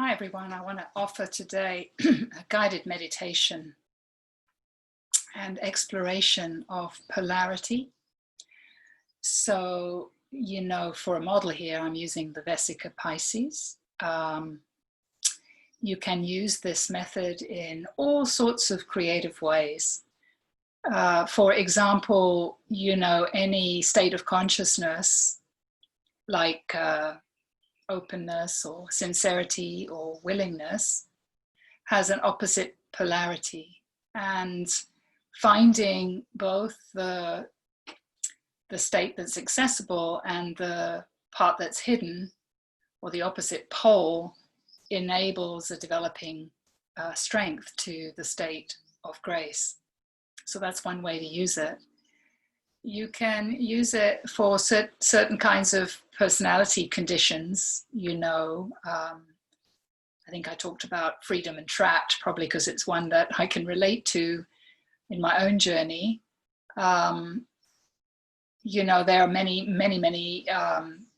Hi everyone, I want to offer today a guided meditation and exploration of polarity. So, for a model here, I'm using the Vesica Pisces. You can use this method in all sorts of creative ways. For example, any state of consciousness like openness or sincerity or willingness has an opposite polarity, and finding both the state that's accessible and the part that's hidden, or the opposite pole, enables a developing strength to the state of grace. So that's one way to use it. You can use it for certain kinds of personality conditions. I think I talked about freedom and trapped, probably because it's one that I can relate to in my own journey. There are many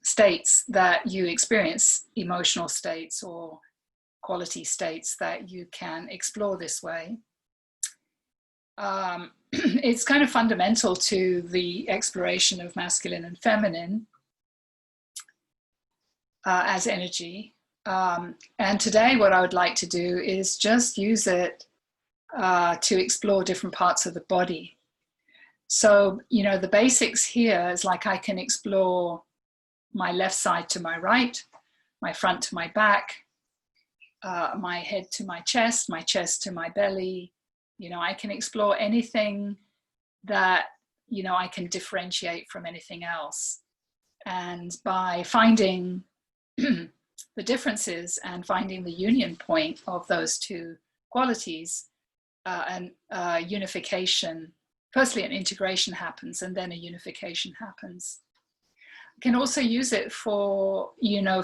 states that you experience, emotional states or quality states that you can explore this way. It's kind of fundamental to the exploration of masculine and feminine as energy. And today what I would like to do is just use it to explore different parts of the body. So, the basics here is like I can explore my left side to my right, my front to my back, my head to my chest to my belly. I can explore anything that, I can differentiate from anything else. And by finding the differences and finding the union point of those two qualities, and unification, firstly an integration happens and then a unification happens. I can also use it for,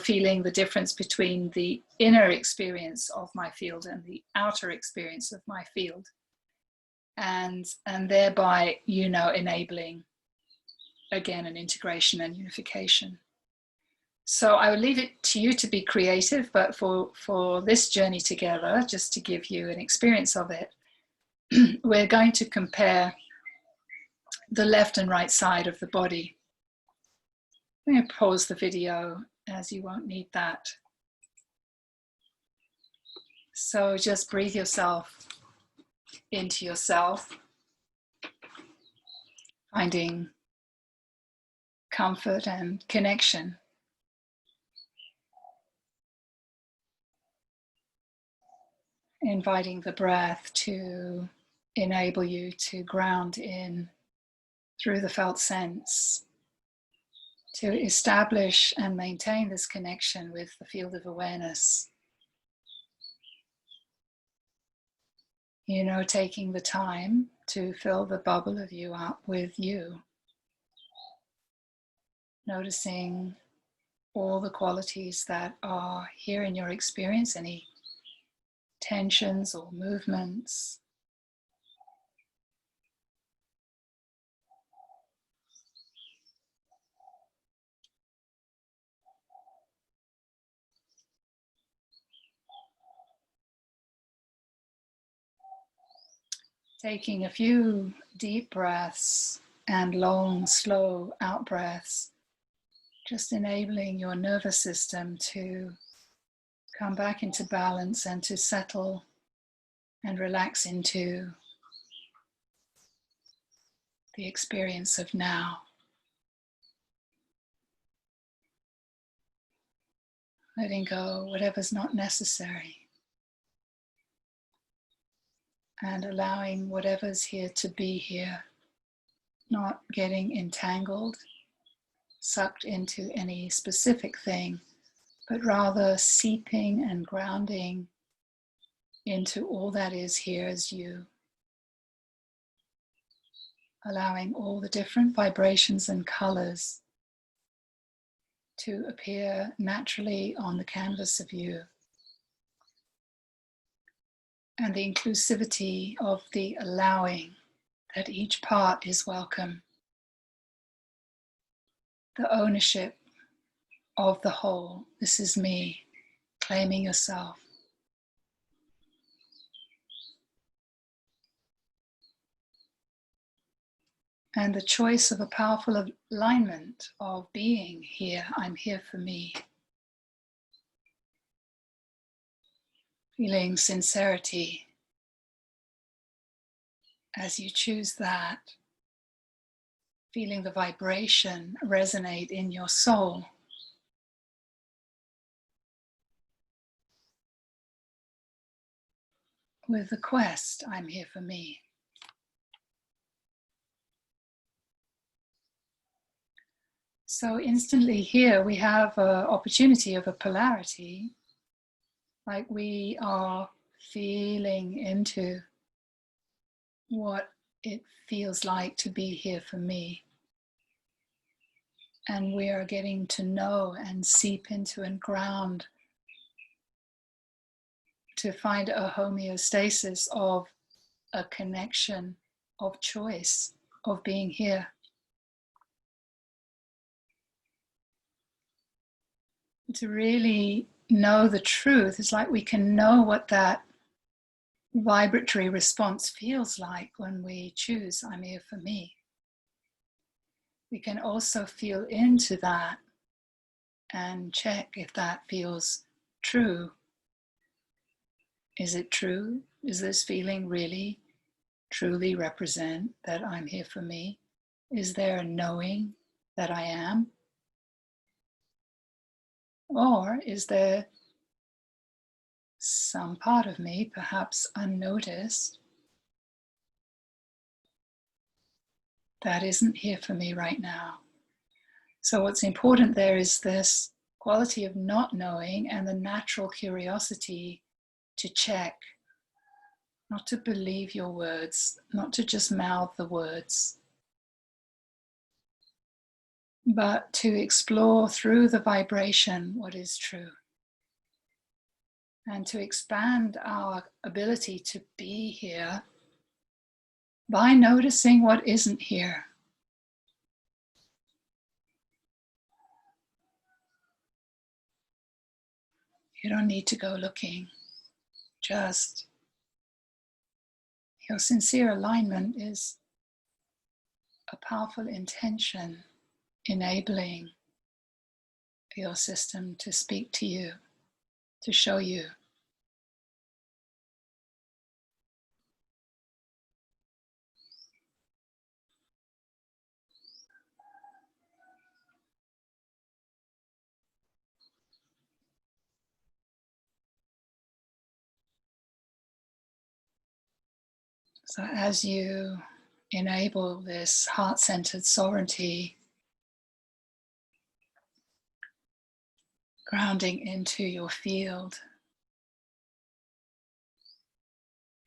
feeling the difference between the inner experience of my field and the outer experience of my field. And thereby, enabling, again, an integration and unification. So I will leave it to you to be creative, but for this journey together, just to give you an experience of it, we're going to compare the left and right side of the body. I'm going to pause the video as you won't need that. So just breathe yourself into yourself, finding comfort and connection. Inviting the breath to enable you to ground in through the felt sense, to establish and maintain this connection with the field of awareness. Taking the time to fill the bubble of you up with you. Noticing all the qualities that are here in your experience, any tensions or movements. Taking a few deep breaths and long, slow out breaths, just enabling your nervous system to come back into balance and to settle and relax into the experience of now. Letting go whatever's not necessary, and allowing whatever's here to be here, not getting entangled, sucked into any specific thing, but rather seeping and grounding into all that is here as you. Allowing all the different vibrations and colors to appear naturally on the canvas of you. And the inclusivity of the allowing that each part is welcome. The ownership of the whole. This is me claiming yourself. And the choice of a powerful alignment of being here. I'm here for me. Feeling sincerity as you choose that. Feeling the vibration resonate in your soul. With the quest, I'm here for me. So instantly here we have an opportunity of a polarity, like we are feeling into what it feels like to be here for me. And we are getting to know and seep into and ground to find a homeostasis of a connection, of choice, of being here. To really know the truth, it's like we can know what that vibratory response feels like when we choose, I'm here for me. We can also feel into that and check if that feels true. Is it true? Is this feeling really, truly represent that I'm here for me? Is there a knowing that I am? Or is there some part of me, perhaps unnoticed, that isn't here for me right now? So what's important there is this quality of not knowing and the natural curiosity to check, not to believe your words, not to just mouth the words, but to explore through the vibration what is true. And to expand our ability to be here by noticing what isn't here. You don't need to go looking, just your sincere alignment is a powerful intention enabling your system to speak to you, to show you. So as you enable this heart-centered sovereignty, grounding into your field,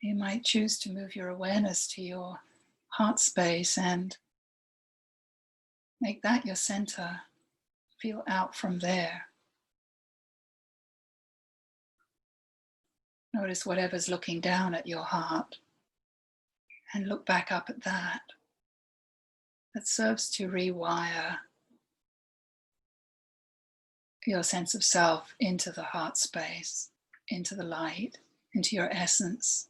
you might choose to move your awareness to your heart space and make that your center. Feel out from there. Notice whatever's looking down at your heart and look back up at that. That serves to rewire your sense of self into the heart space, into the light, into your essence.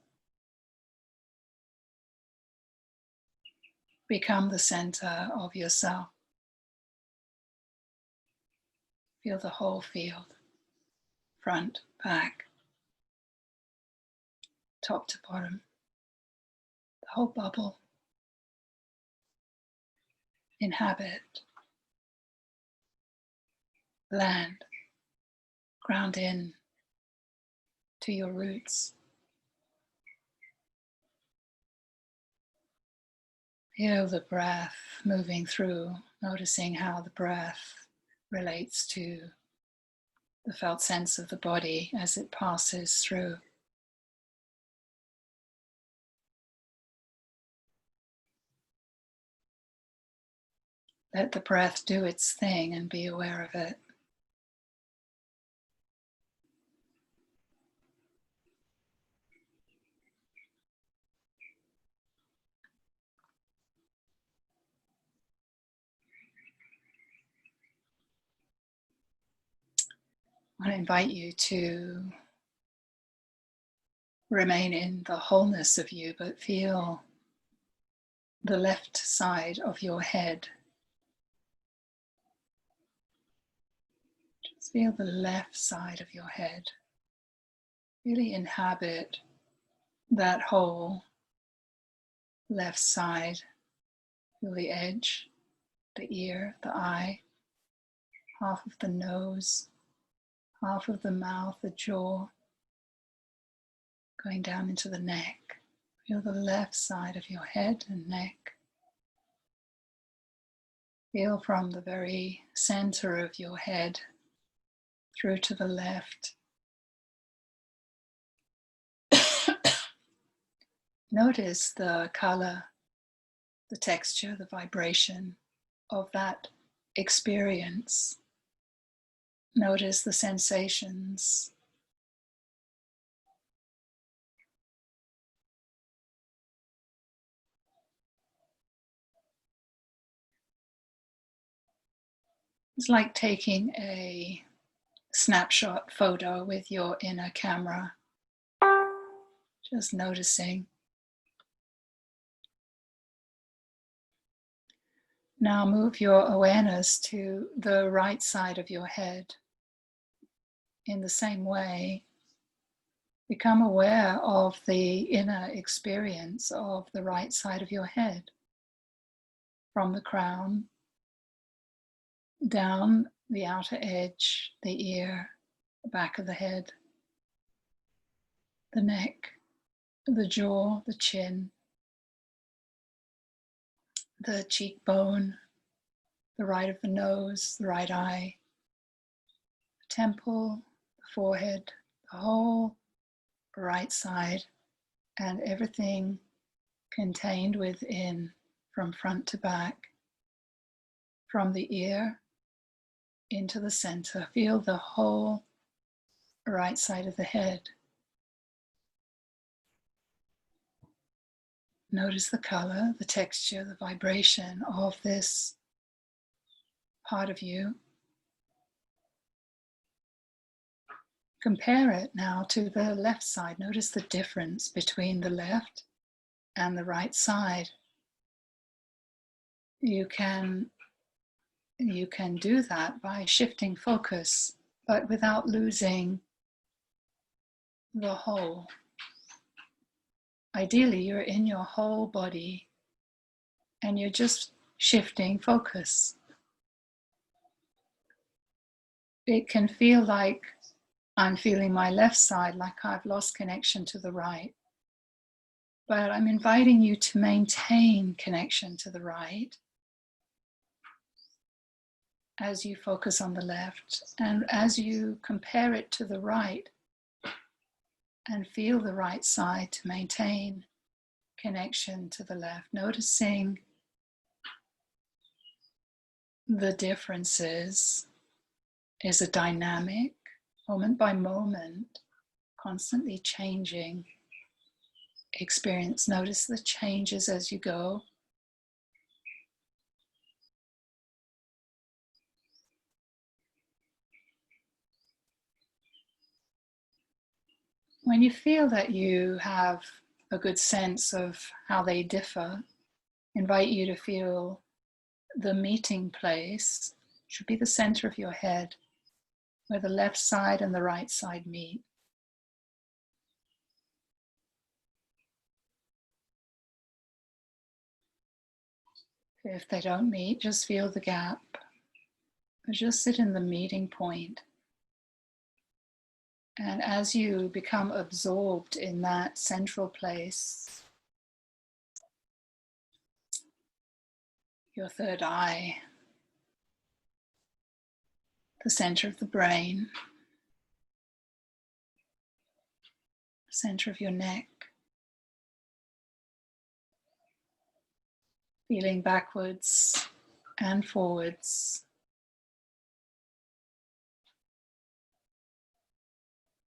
Become the center of yourself. Feel the whole field, front, back, top to bottom, the whole bubble. Inhabit, land, ground in to your roots. Feel the breath moving through, noticing how the breath relates to the felt sense of the body as it passes through. Let the breath do its thing and be aware of it. I want to invite you to remain in the wholeness of you, but feel the left side of your head. Just feel the left side of your head. Really inhabit that whole left side. Feel the edge, the ear, the eye, half of the nose, half of the mouth, the jaw, going down into the neck. Feel the left side of your head and neck. Feel from the very center of your head through to the left. Notice the color, the texture, the vibration of that experience. Notice the sensations. It's like taking a snapshot photo with your inner camera. Just noticing. Now move your awareness to the right side of your head. In the same way, become aware of the inner experience of the right side of your head. From the crown, down the outer edge, the ear, the back of the head, the neck, the jaw, the chin, the cheekbone, the right of the nose, the right eye, the temple, the forehead, the whole right side, and everything contained within, from front to back, from the ear into the center. Feel the whole right side of the head. Notice the color, the texture, the vibration of this part of you. Compare it now to the left side. Notice the difference between the left and the right side. You can do that by shifting focus, but without losing the whole. Ideally, you're in your whole body and you're just shifting focus. It can feel like I'm feeling my left side, like I've lost connection to the right. But I'm inviting you to maintain connection to the right as you focus on the left, and as you compare it to the right and feel the right side to maintain connection to the left, noticing the differences is a dynamic, moment by moment, constantly changing experience. Notice the changes as you go. When you feel that you have a good sense of how they differ, invite you to feel the meeting place should be the center of your head, where the left side and the right side meet. If they don't meet, just feel the gap. Just sit in the meeting point. And as you become absorbed in that central place, your third eye, the center of the brain, center of your neck, feeling backwards and forwards.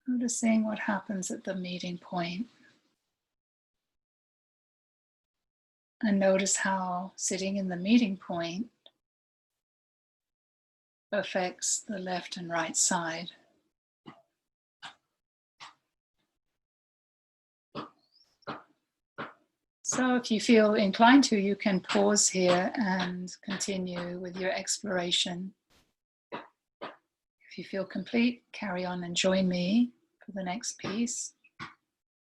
Noticing what happens at the meeting point. And notice how sitting in the meeting point affects the left and right side. So if you feel inclined to, you can pause here and continue with your exploration. If you feel complete, carry on and join me for the next piece.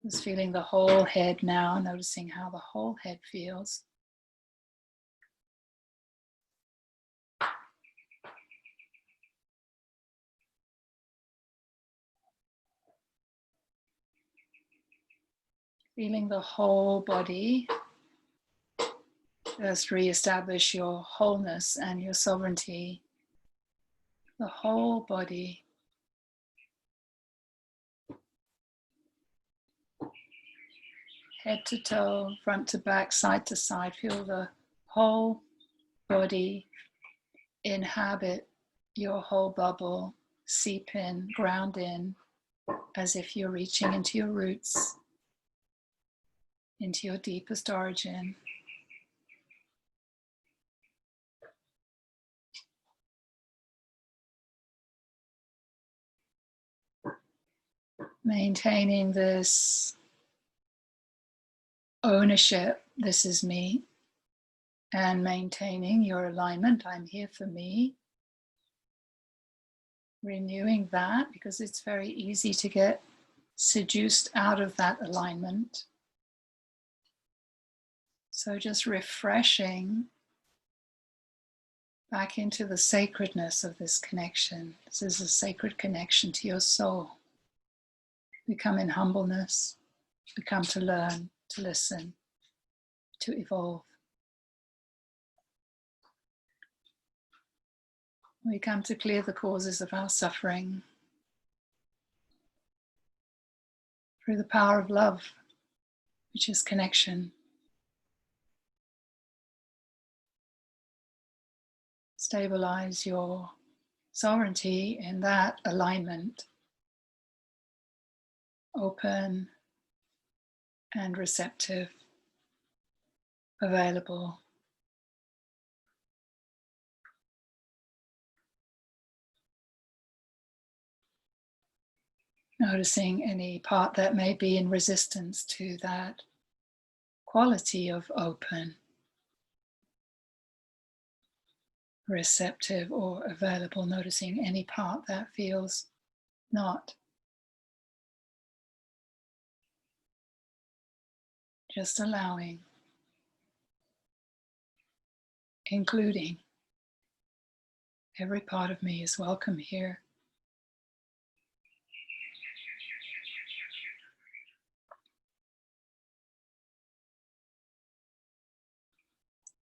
Just feeling the whole head now, noticing how the whole head feels. Feeling the whole body. Just re-establish your wholeness and your sovereignty. The whole body. Head to toe, front to back, side to side. Feel the whole body inhabit your whole bubble. Seep in, ground in, as if you're reaching into your roots, into your deepest origin. Maintaining this ownership, this is me, and maintaining your alignment, I'm here for me. Renewing that, because it's very easy to get seduced out of that alignment. So just refreshing back into the sacredness of this connection. This is a sacred connection to your soul. We come in humbleness. We come to learn, to listen, to evolve. We come to clear the causes of our suffering through the power of love, which is connection. Stabilize your sovereignty in that alignment, open and receptive, available. Noticing any part that may be in resistance to that quality of open, receptive, or available. Noticing any part that feels not. Just allowing, including. Every part of me is welcome here.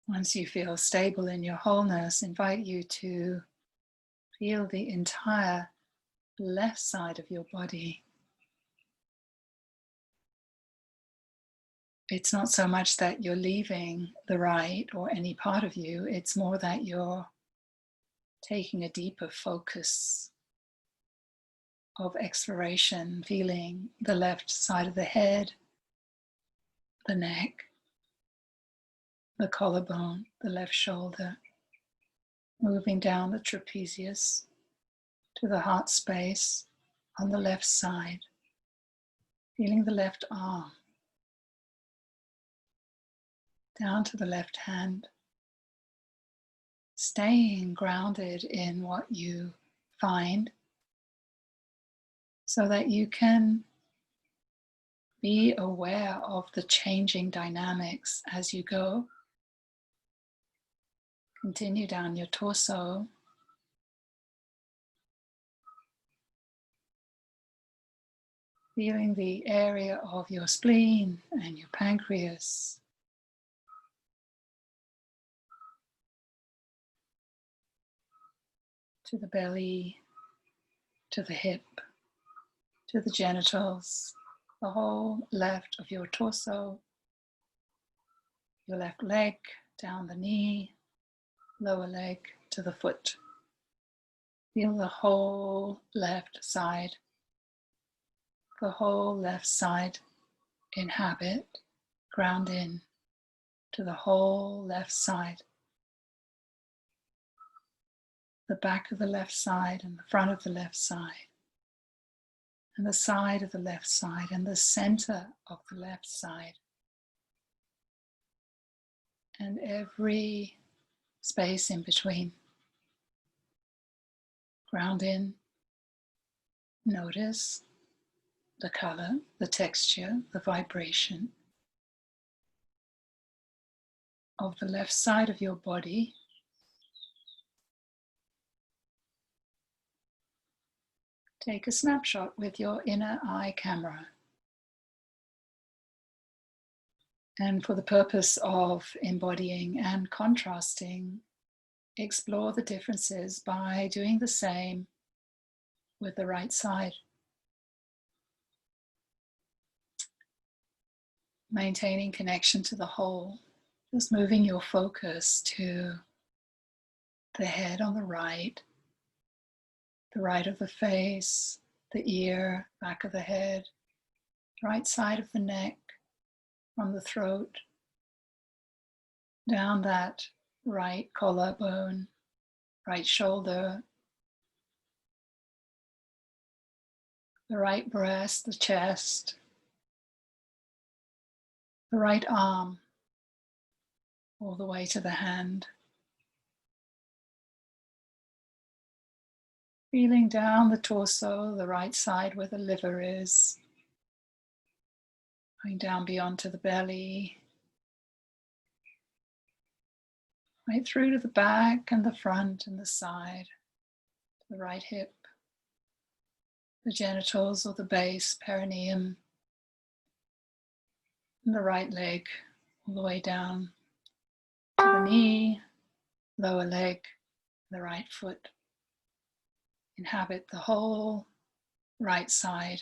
Once you feel stable in your wholeness, invite you to feel the entire left side of your body. It's not so much that you're leaving the right or any part of you, it's more that you're taking a deeper focus of exploration, feeling the left side of the head, the neck, the collarbone, the left shoulder, moving down the trapezius to the heart space on the left side, feeling the left arm, down to the left hand, staying grounded in what you find so that you can be aware of the changing dynamics as you go. Continue down your torso. Feeling the area of your spleen and your pancreas. To the belly, to the hip, to the genitals, the whole left of your torso, your left leg, down the knee, lower leg to the foot. Feel the whole left side, inhabit, ground in to the whole left side. The back of the left side and the front of the left side, and the side of the left side and the center of the left side. and every space in between. Ground in, notice the color, the texture, the vibration of the left side of your body. Take a snapshot with your inner eye camera. And for the purpose of embodying and contrasting, explore the differences by doing the same with the right side. Maintaining connection to the whole, just moving your focus to the head on the right of the face, the ear, back of the head, right side of the neck, from the throat, down that right collarbone, right shoulder, the right breast, the chest, the right arm, all the way to the hand. Feeling down the torso, the right side where the liver is, going down beyond to the belly, right through to the back and the front and the side, the right hip, the genitals or the base, perineum, and the right leg, all the way down to the knee, lower leg, the right foot. Inhabit the whole right side.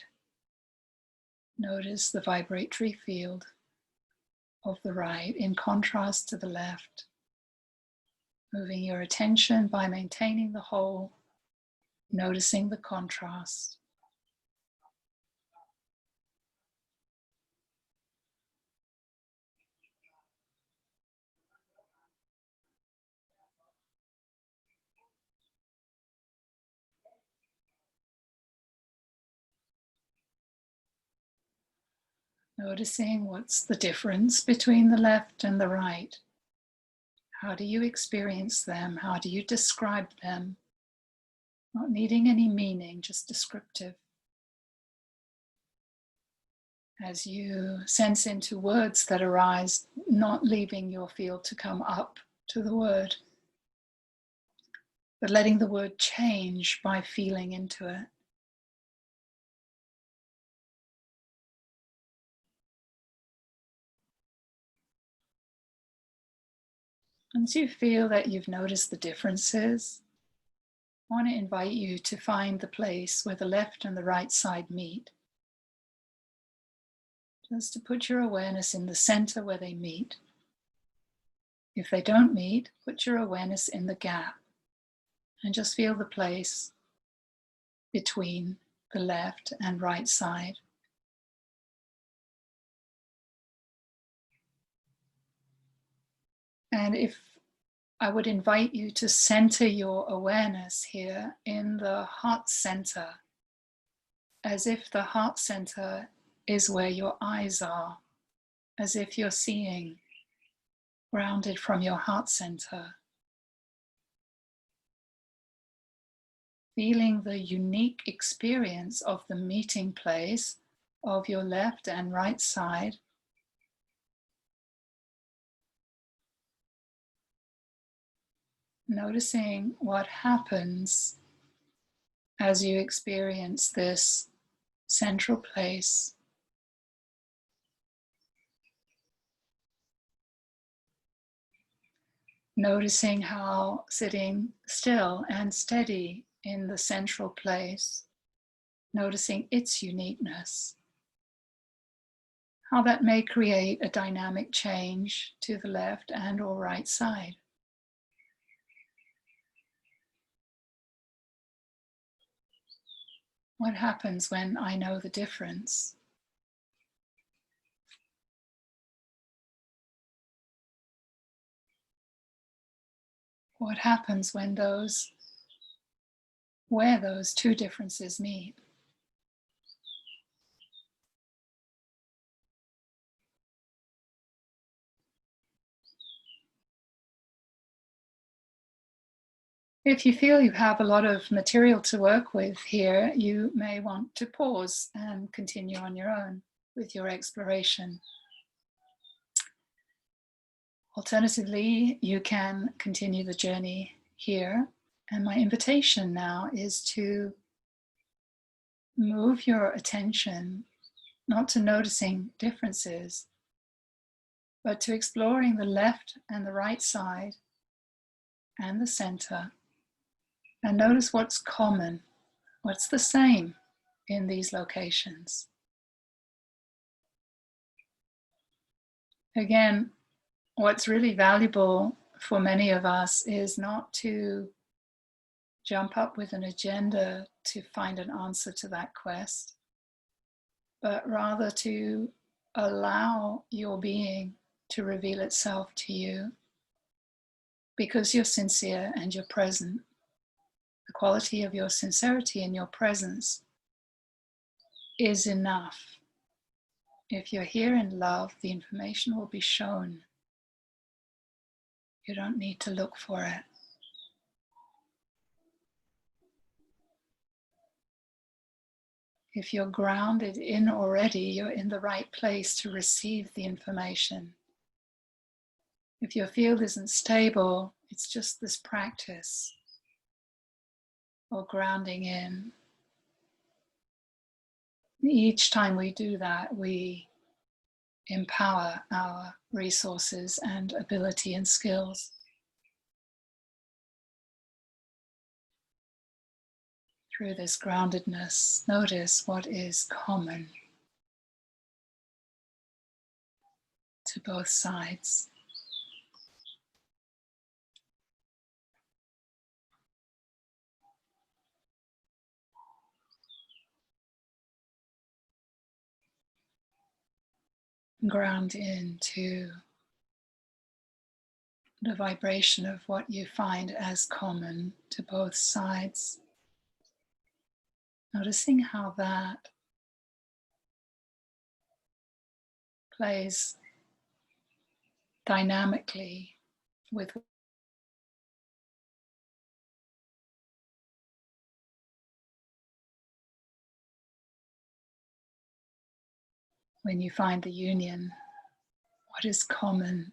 Notice the vibratory field of the right in contrast to the left. Moving your attention by maintaining the whole, noticing the contrast. Noticing what's the difference between the left and the right. How do you experience them? How do you describe them? Not needing any meaning, just descriptive. As you sense into words that arise, not leaving your field to come up to the word, but letting the word change by feeling into it. Once you feel that you've noticed the differences, I want to invite you to find the place where the left and the right side meet. Just to put your awareness in the center where they meet. If they don't meet, put your awareness in the gap and just feel the place between the left and right side. And if I would invite you to center your awareness here in the heart center, as if the heart center is where your eyes are, as if you're seeing grounded from your heart center. Feeling the unique experience of the meeting place of your left and right side. Noticing what happens as you experience this central place. Noticing how sitting still and steady in the central place, noticing its uniqueness, how that may create a dynamic change to the left and or right side. What happens when I know the difference? What happens when where those two differences meet? If you feel you have a lot of material to work with here, you may want to pause and continue on your own with your exploration. Alternatively, you can continue the journey here. And my invitation now is to move your attention not to noticing differences, but to exploring the left and the right side and the center. And notice what's common, what's the same in these locations. Again, what's really valuable for many of us is not to jump up with an agenda to find an answer to that quest, but rather to allow your being to reveal itself to you because you're sincere and you're present. The quality of your sincerity and your presence is enough. If you're here in love, the information will be shown. You don't need to look for it. If you're grounded in already, you're in the right place to receive the information. If your field isn't stable, it's just this practice or grounding in. Each time we do that, we empower our resources and ability and skills. Through this groundedness, notice what is common to both sides. Ground into the vibration of what you find as common to both sides. Noticing how that plays dynamically with when you find the union, what is common.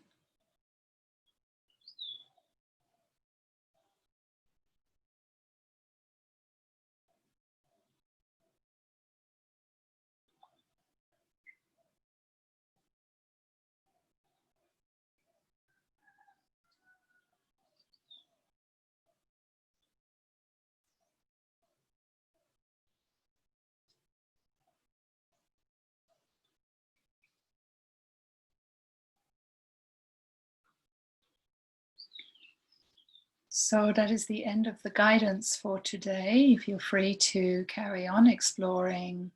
So that is the end of the guidance for today. Feel free to carry on exploring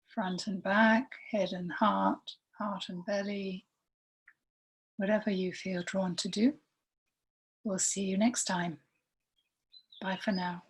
front and back, head and heart, heart and belly, whatever you feel drawn to do. We'll see you next time. Bye for now.